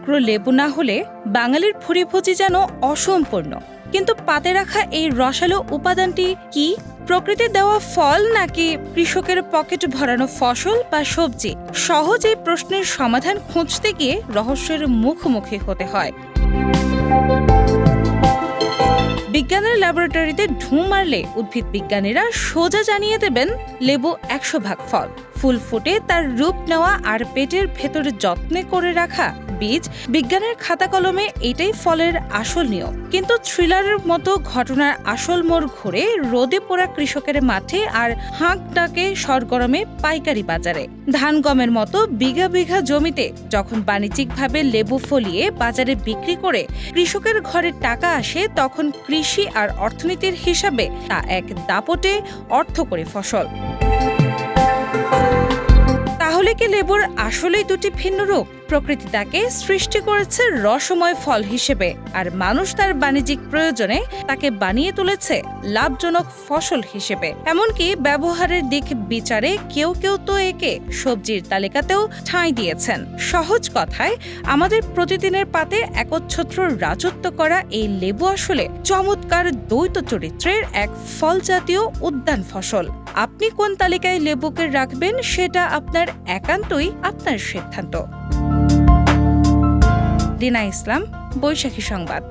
টুকরো লেবু না হলে বাঙালির ভুরিভোজি যেন অসম্পূর্ণ। কিন্তু পাতে রাখা এই রসালো উপাদানটি কি? প্রকৃতির দেওয়া ফল নাকি কৃষকের পকেট ভরানো ফসল বা সবজি? সহজ এই প্রশ্নের সমাধান খুঁজতে গিয়ে রহস্যের মুখোমুখি হতে হয়। বিজ্ঞানের ল্যাবরেটরিতে ঢুঁ মারলে উদ্ভিদ বিজ্ঞানীরা সোজা জানিয়ে দেবেন লেবু 100% ফল। ফুল ফুটে তার রূপ নেওয়া আর পেটের ভেতরে যত্নে করে রাখা বীজ। বিজ্ঞানের খাতা কলমে এটাই ফলের আসল নিয়ম। কিন্তু থ্রিলারের মতো ঘটনার আসল মোড় ঘুরে রোদে পোড়া কৃষকের মাঠে আর হাঁক ডাকে সরগরমে পাইকারি বাজারে। ধান গমের মতো বিঘা বিঘা জমিতে যখন বাণিজ্যিকভাবে লেবু ফলিয়ে বাজারে বিক্রি করে কৃষকের ঘরে টাকা আসে, তখন কৃষি আর অর্থনীতির হিসাবে তা এক দাপটে অর্থকরী ফসল। তাহলে কি লেবুর আসলেই দুটি ভিন্ন রূপ? প্রকৃতি তাকে সৃষ্টি করেছে রসময় ফল হিসেবে, আর মানুষ তার বাণিজ্যিক প্রয়োজনে তাকে বানিয়ে তুলেছে লাভজনক ফসল হিসেবে। এমনকি ব্যবহারের দিক বিচারে কেউ কেউ তো একে সবজির তালিকাতেও ঠাঁই দিয়েছেন। সহজ কথায়, আমাদের প্রতিদিনের পাতে একচ্ছত্র রাজত্ব করা এই লেবু আসলে চমৎকার দ্বৈত চরিত্রের এক ফল জাতীয় উদ্যান ফসল। আপনি কোন তালিকায় লেবুকে রাখবেন সেটা আপনার একান্তই আপনার সিদ্ধান্ত। রিনা ইসলাম, বৈশাখী সংবাদ।